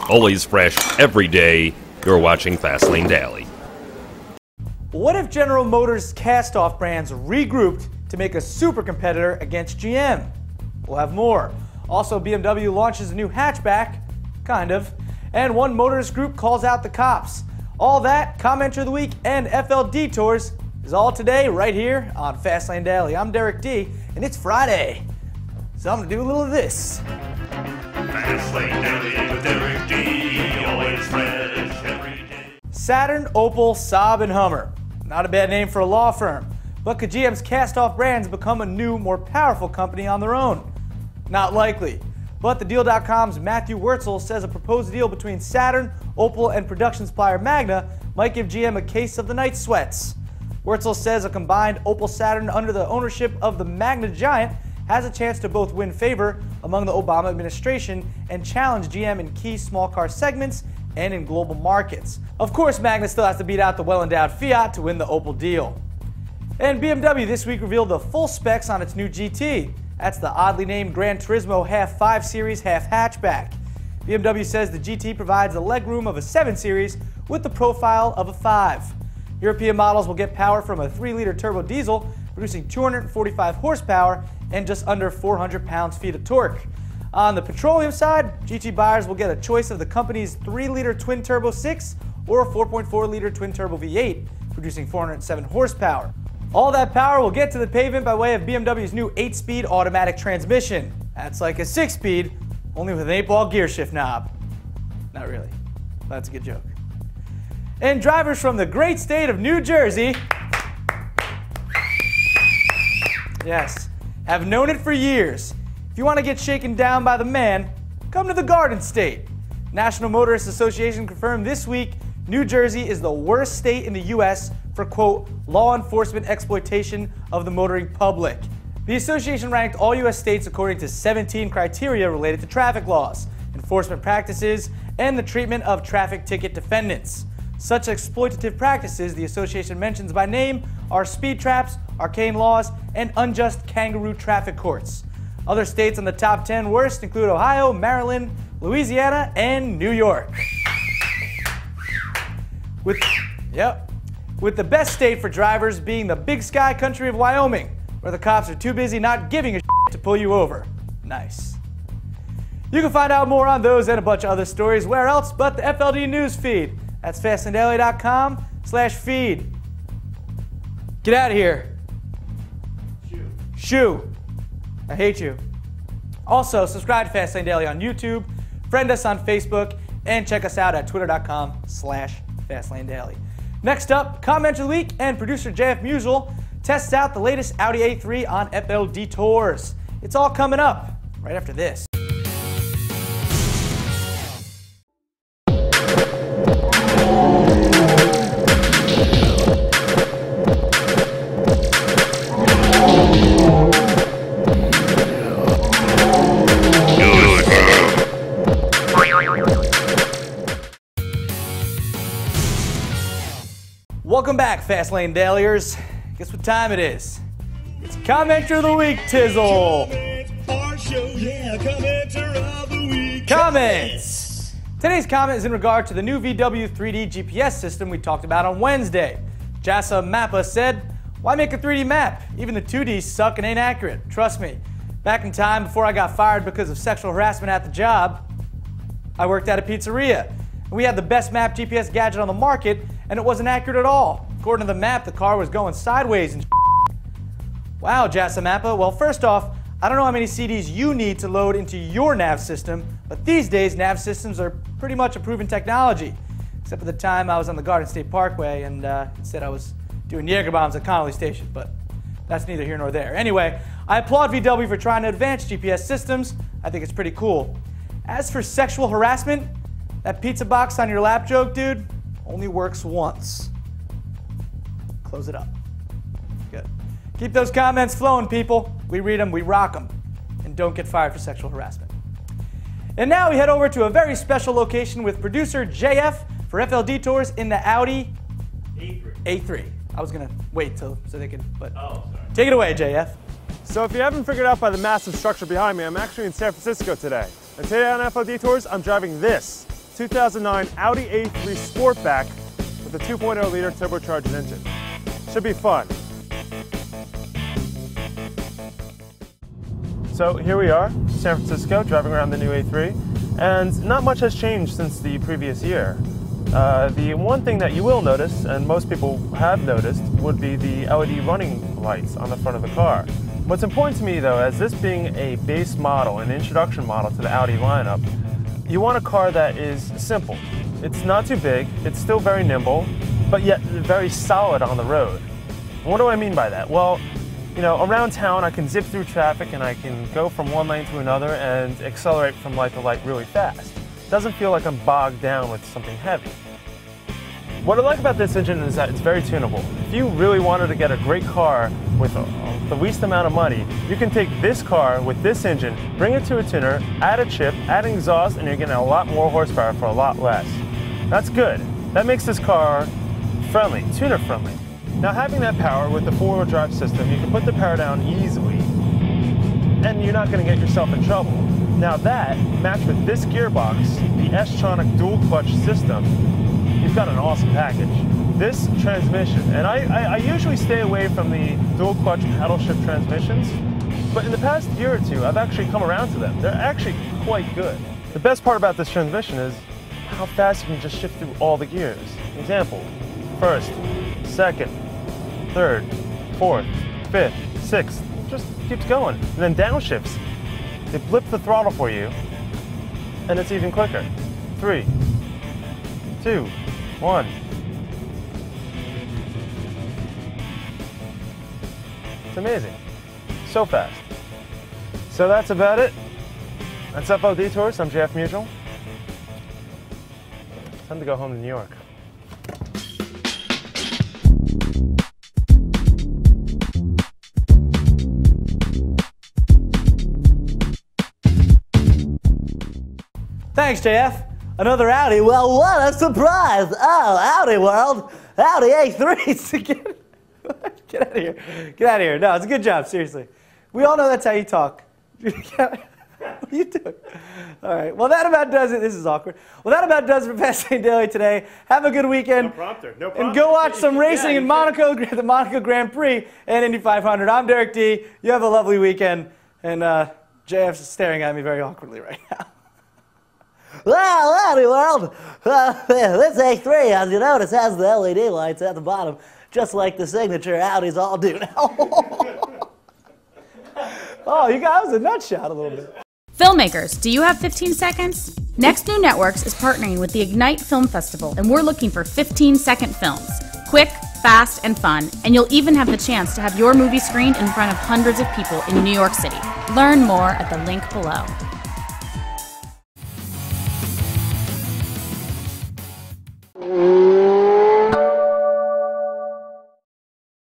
always fresh every day. You're watching Fastlane Daily. What if General Motors cast-off brands regrouped to make a super competitor against GM? We'll have more. Also, BMW launches a new hatchback, kind of, and one motorist group calls out the cops. All that, Commenter of the Week, and FLDetours is all today right here on Fastlane Daily. I'm Derek D, and it's Friday, so I'm going to do a little of this. Fastlane Daily with Derek D, always fresh every day. Saturn, Opel, Saab, and Hummer. Not a bad name for a law firm. But could GM's cast-off brands become a new, more powerful company on their own? Not likely. But TheDeal.com's Matthew Wurtzel says a proposed deal between Saturn, Opel, and production supplier Magna might give GM a case of the night sweats. Wurtzel says a combined Opel-Saturn under the ownership of the Magna giant has a chance to both win favor among the Obama administration and challenge GM in key small car segments and in global markets. Of course, Magna still has to beat out the well-endowed Fiat to win the Opel deal. And BMW this week revealed the full specs on its new GT. That's the oddly named Gran Turismo half 5 Series half hatchback. BMW says the GT provides the legroom of a 7 Series with the profile of a 5. European models will get power from a 3-liter turbo diesel, producing 245 horsepower and just under 400 pounds-feet of torque. On the petroleum side, GT buyers will get a choice of the company's 3-liter twin-turbo 6 or a 4.4-liter twin-turbo V8, producing 407 horsepower. All that power will get to the pavement by way of BMW's new 8-speed automatic transmission. That's like a 6-speed, only with an 8-ball gear shift knob. Not really. That's a good joke. And drivers from the great state of New Jersey, yes, have known it for years. If you want to get shaken down by the man, come to the Garden State. National Motorists Association confirmed this week New Jersey is the worst state in the U.S. for, quote, law enforcement exploitation of the motoring public. The association ranked all U.S. states according to 17 criteria related to traffic laws, enforcement practices, and the treatment of traffic ticket defendants. Such exploitative practices the association mentions by name are speed traps, arcane laws, and unjust kangaroo traffic courts. Other states on the top 10 worst include Ohio, Maryland, Louisiana, and New York. With the best state for drivers being the big sky country of Wyoming, where the cops are too busy not giving a shit to pull you over. Nice. You can find out more on those and a bunch of other stories where else but the FLD news feed. That's fastanddaily.com/feed. Get out of here. Shoo. I hate you. Also, subscribe to Fastlane Daily on YouTube, friend us on Facebook, and check us out at twitter.com/Fastlane Daily. Next up, Commenter of the Week, and producer JF Musial tests out the latest Audi A3 on FLDetours. It's all coming up right after this. Welcome back, Fastlane Dailyers. Guess what time it is? It's Commenter of the Week, Tizzle. Comments! Today's comment is in regard to the new VW 3D GPS system we talked about on Wednesday. Jasa Mappa said, "Why make a 3D map? Even the 2Ds suck and ain't accurate. Trust me. Back in time before I got fired because of sexual harassment at the job, I worked at a pizzeria. We had the best map GPS gadget on the market, and it wasn't accurate at all. According to the map, the car was going sideways and Wow, Jasamappa. Well, first off, I don't know how many CDs you need to load into your nav system, but these days nav systems are pretty much a proven technology. Except for the time I was on the Garden State Parkway and instead I was doing Jaeger bombs at Connolly Station, but that's neither here nor there. Anyway, I applaud VW for trying to advance GPS systems. I think it's pretty cool. As for sexual harassment, that pizza box on your lap joke, dude, only works once. Close it up. Good. Keep those comments flowing, people. We read them, we rock them. And don't get fired for sexual harassment. And now we head over to a very special location with producer JF for FLDetours in the Audi A3. I was going to wait so they could, but take it away, JF. So if you haven't figured out by the massive structure behind me, I'm actually in San Francisco today. And today on FLDetours, I'm driving this 2009 Audi A3 Sportback with a 2.0-liter turbocharged engine. Should be fun. So here we are, San Francisco, driving around the new A3, and not much has changed since the previous year. The one thing that you will notice, and most people have noticed, would be the LED running lights on the front of the car. What's important to me though, as this being a base model, an introduction model to the Audi lineup, you want a car that is simple. It's not too big, it's still very nimble, but yet very solid on the road. And what do I mean by that? Well, you know, around town I can zip through traffic and I can go from one lane to another and accelerate from light to light really fast. It doesn't feel like I'm bogged down with something heavy. What I like about this engine is that it's very tunable. If you really wanted to get a great car with the least amount of money, you can take this car with this engine, bring it to a tuner, add a chip, add an exhaust, and you're getting a lot more horsepower for a lot less. That's good. That makes this car friendly, tuner friendly. Now having that power with the four-wheel drive system, you can put the power down easily and you're not going to get yourself in trouble. Now that, matched with this gearbox, the S-tronic dual clutch system, you've got an awesome package. This transmission, and I usually stay away from the dual clutch paddle shift transmissions, but in the past year or two, I've actually come around to them. They're actually quite good. The best part about this transmission is how fast you can just shift through all the gears. Example, first, second, third, fourth, fifth, sixth, just keeps going. And then downshifts, they blip the throttle for you, and it's even quicker. 3, 2, 1. It's amazing. So fast. So that's about it. That's FLDetours. I'm JF Mutual. Time to go home to New York. Thanks, JF. Another Audi. Well, what a surprise! Oh, Audi world. Audi A3s. Get out of here. Get out of here. No, it's a good job, seriously. We all know that's how you talk. What are you doing? All right. Well, that about does it. This is awkward. Well, that about does it for Fastlane Daily today. Have a good weekend. No prompter. No prompter. And go watch some racing in Monaco, the Monaco Grand Prix and Indy 500. I'm Derek D. You have a lovely weekend. And JF's staring at me very awkwardly right now. Well, Audi world, this A3, as you notice, has the LED lights at the bottom, just like the signature Audis all do now. Oh, you guys, a nutshot a little bit. Filmmakers, do you have 15 seconds? Next New Networks is partnering with the Ignite Film Festival, and we're looking for 15-second films. Quick, fast, and fun, and you'll even have the chance to have your movie screened in front of hundreds of people in New York City. Learn more at the link below.